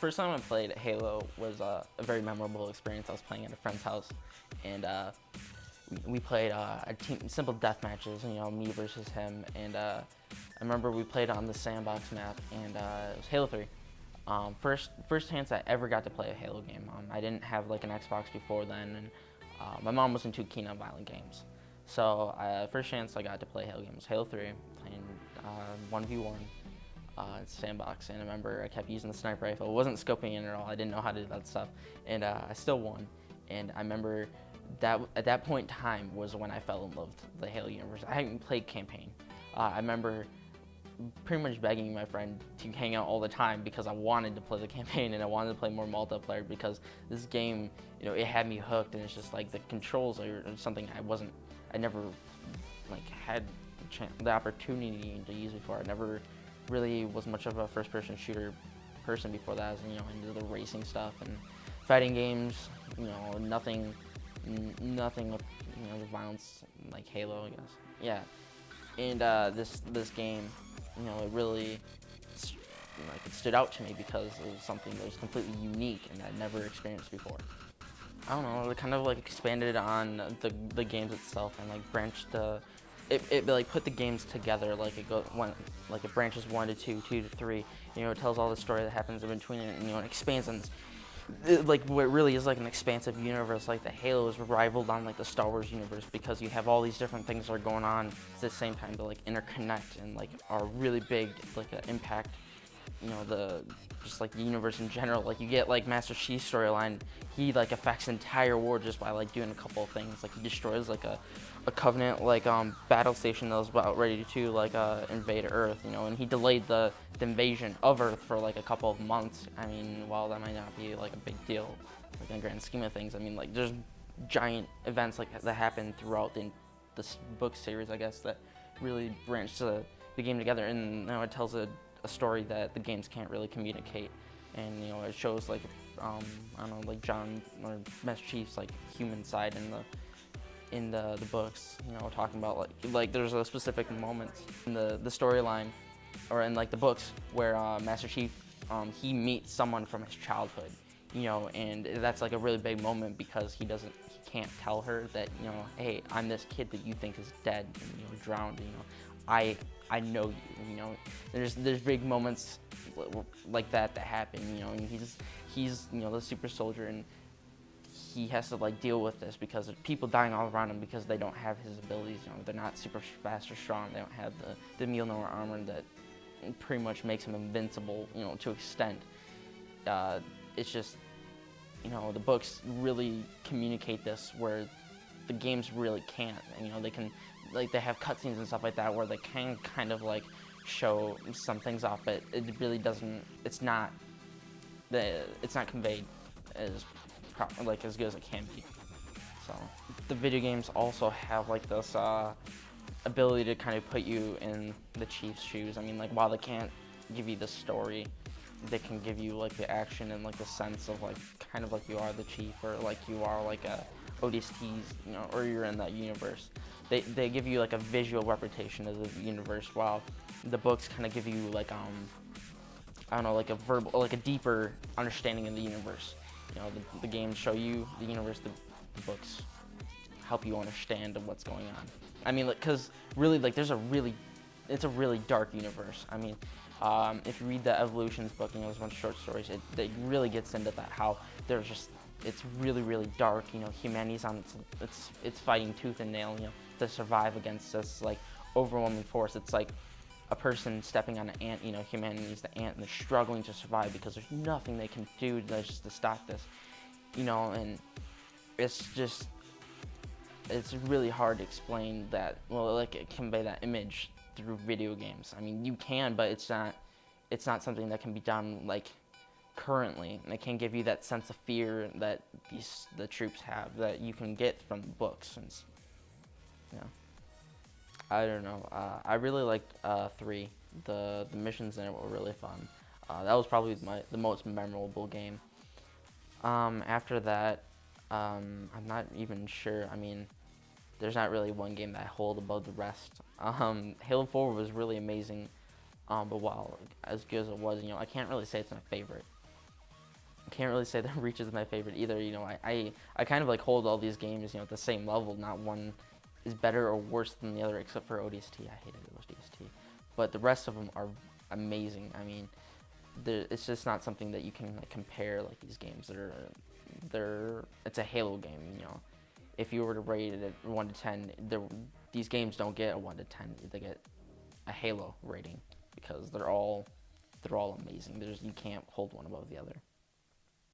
First time I played Halo was a very memorable experience. I was playing at a friend's house, and we played a team, simple death matches, me versus him. And I remember we played on the sandbox map, and it was Halo 3. First chance I ever got to play a Halo game. I didn't have like an Xbox before then, and my mom wasn't too keen on violent games. So first chance I got to play Halo game was Halo 3, playing 1v1. Sandbox, and I remember I kept using the sniper rifle. I wasn't scoping in at all. I didn't know how to do that stuff, and I still won. And I remember that at that point in time was when I fell in love with the Halo universe. I hadn't played campaign. I remember pretty much begging my friend to hang out all the time because I wanted to play the campaign and I wanted to play more multiplayer because this game, it had me hooked, and it's just like the controls are something I never like had the opportunity to use before. I never really was much of a first-person shooter person before that. I was, into the racing stuff and fighting games. Nothing with the violence like Halo, I guess. Yeah, and this game, it really it stood out to me because it was something that was completely unique and I'd never experienced before. I don't know. It kind of like expanded on the games itself and like branched it like put the games together, like it branches 1 to 2, 2 to 3. It tells all the story that happens in between it, and it expands on like what really is like an expansive universe. Like the Halo is rivaled on like the Star Wars universe because you have all these different things that are going on at the same time to like interconnect and like are really big, like impact the universe in general. Like you get like Master Chief's storyline, he like affects the entire war just by like doing a couple of things. Like he destroys like a Covenant like battle station that was about ready to like invade Earth, and he delayed the invasion of Earth for like a couple of months. I mean, while that might not be like a big deal, like in the grand scheme of things, I mean, like there's giant events like that happen throughout this book series, I guess, that really branched the game together, and it tells a story that the games can't really communicate, and it shows like I don't know, like John or Master Chief's like human side in the books, talking about like there's a specific moment in the storyline or in like the books where Master Chief he meets someone from his childhood, and that's like a really big moment because he can't tell her that hey, I'm this kid that you think is dead and drowned, I know you, there's big moments like that happen, and he's the super soldier, and he has to like deal with this because there's people dying all around him because they don't have his abilities. They're not super fast or strong. They don't have the Mjolnir armor that pretty much makes him invincible, to an extent. It's just, the books really communicate this where the games really can't. And, they can, like, they have cutscenes and stuff like that where they can kind of like show some things off, but it really doesn't. It's not conveyed as good as it can be. So the video games also have like this ability to kind of put you in the Chief's shoes. I mean, like while they can't give you the story, they can give you like the action and like the sense of like kind of like you are the Chief or like you are like a ODSTs, or you're in that universe. They give you like a visual representation of the universe, while the books kind of give you like I don't know, like a verbal, like a deeper understanding of the universe. The games show you the universe, the books help you understand what's going on. I mean, because really, it's a really dark universe. I mean, if you read the Evolutions book, there's a bunch of short stories, it really gets into that, how it's really, really dark. Humanity's on it's fighting tooth and nail, to survive against this, like, overwhelming force. It's like a person stepping on an ant, humanity's the ant, and they're struggling to survive because there's nothing they can do just to stop this, and it's really hard to explain that, convey that image through video games. I mean, you can, but it's not something that can be done, like, currently, and it can give you that sense of fear that the troops have that you can get from the books, and, I don't know. I really liked 3. The missions in it were really fun. That was probably the most memorable game. After that, I'm not even sure. I mean, there's not really one game that I hold above the rest. Halo 4 was really amazing, but while as good as it was, I can't really say it's my favorite. can't really say that Reach is my favorite either. You know, I kind of like hold all these games, you know, at the same level. Not one is better or worse than the other, except for ODST. I hated ODST, but the rest of them are amazing. I mean, it's just not something that you can like compare. Like these games, it's a Halo game. You know, if you were to rate it at 1 to 10, these games don't get a 1 to 10. They get a Halo rating because they're all amazing. You can't hold one above the other.